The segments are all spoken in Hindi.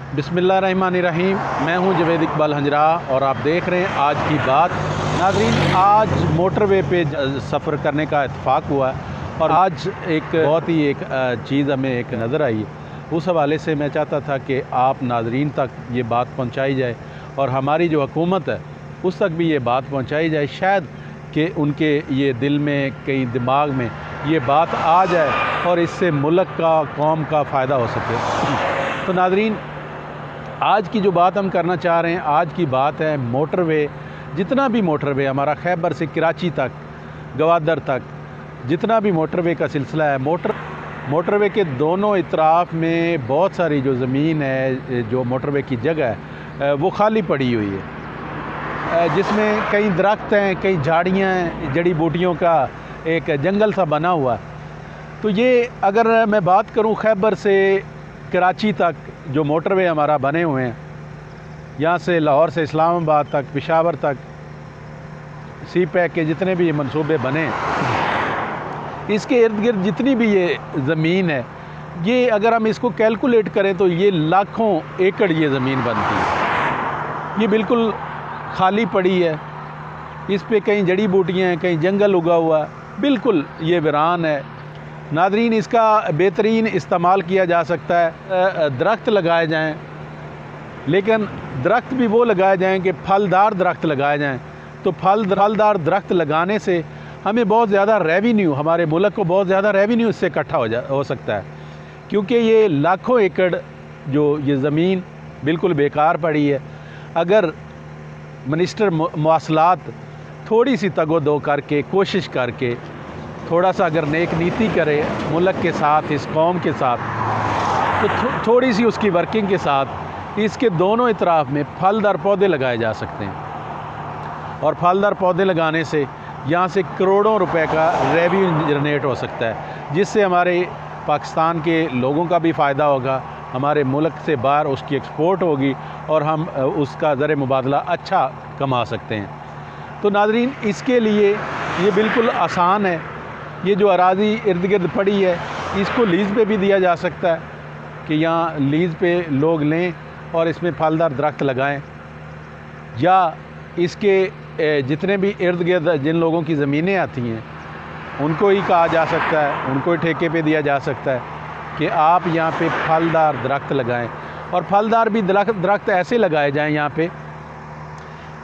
बिस्मिल्लाहिर्रहमानिर्रहीम। मैं हूं जवेद इकबाल हंजरा और आप देख रहे हैं आज की बात। नाज़रीन, आज मोटरवे पे सफ़र करने का इत्तेफाक हुआ और आज एक बहुत ही चीज़ हमें एक नज़र आई। उस हवाले से मैं चाहता था कि आप नाज़रीन तक ये बात पहुंचाई जाए और हमारी जो हुकूमत है उस तक भी ये बात पहुंचाई जाए, शायद कि उनके ये दिल में कहीं दिमाग में ये बात आ जाए और इससे मुल्क का कौम का फ़ायदा हो सके। तो नाज़रीन, आज की जो बात हम करना चाह रहे हैं, आज की बात है मोटरवे। जितना भी मोटरवे हमारा खैबर से कराची तक, गवादर तक, जितना भी मोटरवे का सिलसिला है, मोटरवे के दोनों इतराफ़ में बहुत सारी जो ज़मीन है, जो मोटरवे की जगह है, वो खाली पड़ी हुई है, जिसमें कई दरख्त हैं, कई झाड़ियाँ हैं, जड़ी बूटियों का एक जंगल सा बना हुआ है। तो ये अगर मैं बात करूँ खैबर से कराची तक जो मोटरवे हमारा बने हुए हैं, यहाँ से लाहौर से इस्लामाबाद तक, पेशावर तक, सी पैक के जितने भी ये मंसूबे बने, इसके इर्द गिर्द जितनी भी ये ज़मीन है, ये अगर हम इसको कैलकुलेट करें तो ये लाखों एकड़ ये ज़मीन बनती है। ये बिल्कुल खाली पड़ी है, इस पे कहीं जड़ी बूटियाँ हैं, कहीं जंगल उगा हुआ है, बिल्कुल ये वीरान है। नाज़रीन, इसका बेहतरीन इस्तेमाल किया जा सकता है। दरख्त लगाए जाएं, लेकिन दरख्त भी वो लगाए जाएं कि फलदार दरख्त लगाए जाएं। तो फलदार दरख्त लगाने से हमें बहुत ज़्यादा रेवेन्यू, हमारे मुल्क को बहुत ज़्यादा रेवेन्यू इससे इकट्ठा हो सकता है, क्योंकि ये लाखों एकड़ जो ये ज़मीन बिल्कुल बेकार पड़ी है। अगर मिनिस्टर मवासलात थोड़ी सी तगोदो करके, कोशिश करके, थोड़ा सा अगर नेक नीति करे मुल्क के साथ, इस कौम के साथ, तो थोड़ी सी उसकी वर्किंग के साथ इसके दोनों इतराफ़ में फलदार पौधे लगाए जा सकते हैं। और फलदार पौधे लगाने से यहाँ से करोड़ों रुपए का रेवेन्यू जनरेट हो सकता है, जिससे हमारे पाकिस्तान के लोगों का भी फ़ायदा होगा, हमारे मुल्क से बाहर उसकी एक्सपोर्ट होगी और हम उसका ज़र मुबादला अच्छा कमा सकते हैं। तो नाज़रीन, इसके लिए ये बिल्कुल आसान है। ये जो अराज़ी इर्द गिर्द पड़ी है, इसको लीज़ पे भी दिया जा सकता है कि यहाँ लीज़ पे लोग लें और इसमें फलदार दरख्त लगाएं, या इसके जितने भी इर्द गिर्द जिन लोगों की ज़मीनें आती हैं उनको ही कहा जा सकता है, उनको ही ठेके पे दिया जा सकता है कि आप यहाँ पे फलदार दरख्त लगाएं। और फलदार भी दरख्त ऐसे लगाए जाएं यहाँ पे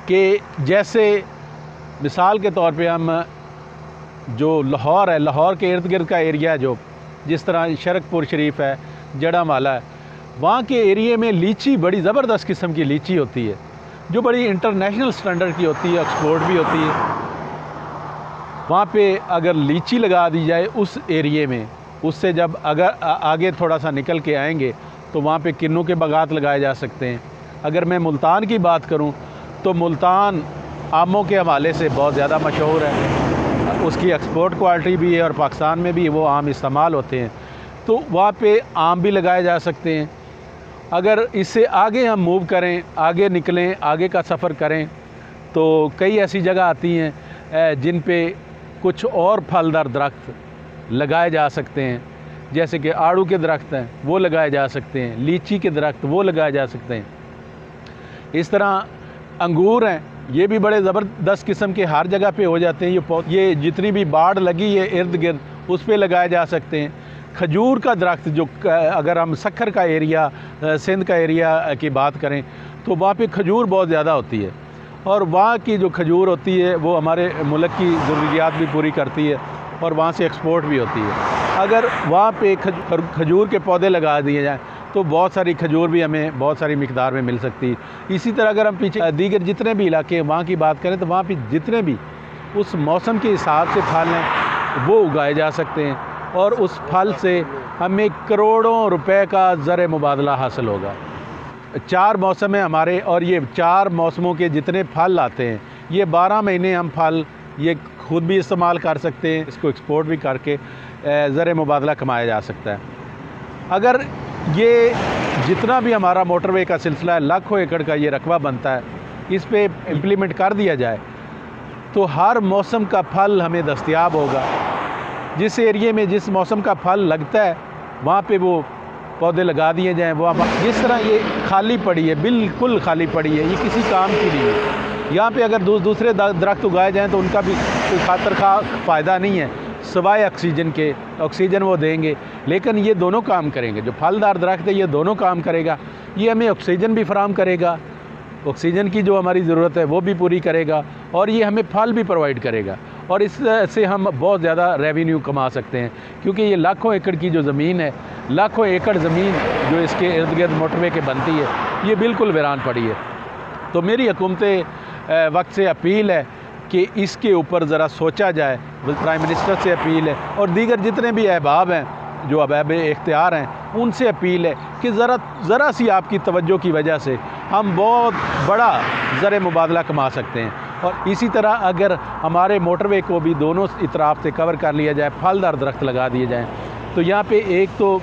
कि जैसे मिसाल के तौर पे हम जो लाहौर है, लाहौर के इर्द गिर्द का एरिया, जो जिस तरह शरकपुर शरीफ है, जड़ामाला है, वहाँ के एरिए में लीची बड़ी ज़बरदस्त किस्म की लीची होती है, जो बड़ी इंटरनेशनल स्टैंडर्ड की होती है, एक्सपोर्ट भी होती है। वहाँ पे अगर लीची लगा दी जाए उस एरिए में, उससे जब अगर आगे थोड़ा सा निकल के आएंगे तो वहाँ पे किन्नू के बागात लगाए जा सकते हैं। अगर मैं मुल्तान की बात करूँ तो मुल्तान आमों के हवाले से बहुत ज़्यादा मशहूर है, उसकी एक्सपोर्ट क्वालिटी भी है और पाकिस्तान में भी वो आम इस्तेमाल होते हैं, तो वहाँ पे आम भी लगाए जा सकते हैं। अगर इससे आगे हम मूव करें, आगे निकलें, आगे का सफ़र करें, तो कई ऐसी जगह आती हैं जिन पे कुछ और फलदार दरख्त लगाए जा सकते हैं, जैसे कि आड़ू के दरख्त हैं वो लगाए जा सकते हैं, लीची के दरख्त वो लगाए जा सकते हैं। इस तरह अंगूर हैं, ये भी बड़े ज़बरदस्त किस्म के हर जगह पे हो जाते हैं। ये जितनी भी बाड़ लगी है इर्द गिर्द उस पे लगाए जा सकते हैं। खजूर का दरख्त, जो अगर हम सक्खर का एरिया, सिंध का एरिया की बात करें तो वहाँ पे खजूर बहुत ज़्यादा होती है और वहाँ की जो खजूर होती है वो हमारे मुल्क की ज़रूरियात भी पूरी करती है और वहाँ से एक्सपोर्ट भी होती है। अगर वहाँ पे खजूर के पौधे लगा दिए जाएँ तो बहुत सारी खजूर भी हमें बहुत सारी मिकदार में मिल सकती है। इसी तरह अगर हम पीछे दीगर जितने भी इलाके वहाँ की बात करें तो वहाँ पे जितने भी उस मौसम के हिसाब से फल हैं वो उगाए जा सकते हैं और उस फल से हमें करोड़ों रुपए का ज़र मुबादला हासिल होगा। 4 मौसम है हमारे और ये 4 मौसमों के जितने फल आते हैं, ये 12 महीने हम फल ये खुद भी इस्तेमाल कर सकते हैं, इसको एक्सपोर्ट भी करके ज़र मुबादला कमाया जा सकता है। अगर ये जितना भी हमारा मोटरवे का सिलसिला है, लाखों एकड़ का ये रकबा बनता है, इस पे इम्प्लीमेंट कर दिया जाए तो हर मौसम का फल हमें दस्तयाब होगा। जिस एरिए में जिस मौसम का फल लगता है वहाँ पे वो पौधे लगा दिए जाएँ। वो जिस तरह ये खाली पड़ी है, बिल्कुल खाली पड़ी है, ये किसी काम की नहीं है। यहाँ पे अगर दूसरे दरख्त उगाए जाएँ तो उनका भी कोई खातर खा फ़ायदा नहीं है, सिवाय ऑक्सीजन के। ऑक्सीजन वो देंगे, लेकिन ये दोनों काम करेंगे। जो फलदार दरख्त है ये दोनों काम करेगा। ये हमें ऑक्सीजन भी फराहम करेगा, ऑक्सीजन की जो हमारी ज़रूरत है वो भी पूरी करेगा, और ये हमें फल भी प्रोवाइड करेगा। और इससे हम बहुत ज़्यादा रेवेन्यू कमा सकते हैं, क्योंकि ये लाखों एकड़ की जो ज़मीन है, लाखों एकड़ ज़मीन जो इसके इर्द गिर्द मोटरवे के बनती है, ये बिल्कुल वीरान पड़ी है। तो मेरी हुकूमत वक्त से अपील है कि इसके ऊपर ज़रा सोचा जाए। प्राइम मिनिस्टर से अपील है, और दीगर जितने भी अहबाब हैं जो अहबाब इख्तियार हैं, उनसे अपील है कि ज़रा सी आपकी तवज्जो की वजह से हम बहुत बड़ा ज़र मुबादला कमा सकते हैं। और इसी तरह अगर हमारे मोटरवे को भी दोनों इतराफ़ से कवर कर लिया जाए, फलदार दरख्त लगा दिए जाएँ, तो यहाँ पे एक तो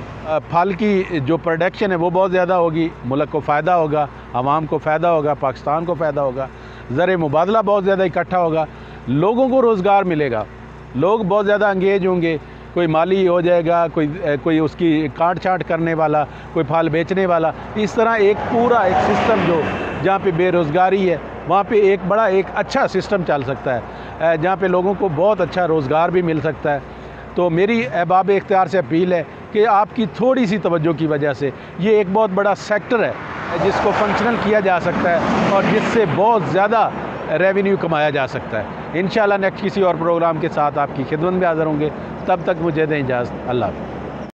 फल की जो प्रोडक्शन है वो बहुत ज़्यादा होगी, मुल्क को फ़ायदा होगा, आवाम को फ़ायदा होगा, पाकिस्तान को फ़ायदा होगा, ज़र मुबादला बहुत ज़्यादा इकट्ठा होगा, लोगों को रोज़गार मिलेगा, लोग बहुत ज़्यादा अंगेज होंगे। कोई माली हो जाएगा, कोई उसकी काट छाँट करने वाला, कोई फल बेचने वाला। इस तरह एक पूरा एक सिस्टम जो जहाँ पे बेरोज़गारी है वहाँ पे एक अच्छा सिस्टम चल सकता है, जहाँ पे लोगों को बहुत अच्छा रोज़गार भी मिल सकता है। तो मेरी अहबाब इख्तियार से अपील है कि आपकी थोड़ी सी तवज्जो की वजह से ये एक बहुत बड़ा सेक्टर है जिसको फंक्शनल किया जा सकता है, और जिससे बहुत ज़्यादा रेवेन्यू कमाया जा सकता है। इंशाल्लाह नेक्स्ट किसी और प्रोग्राम के साथ आपकी खिदमत में हाज़िर होंगे। तब तक मुझे दें इजाज़त। अल्लाह हाफ़िज़।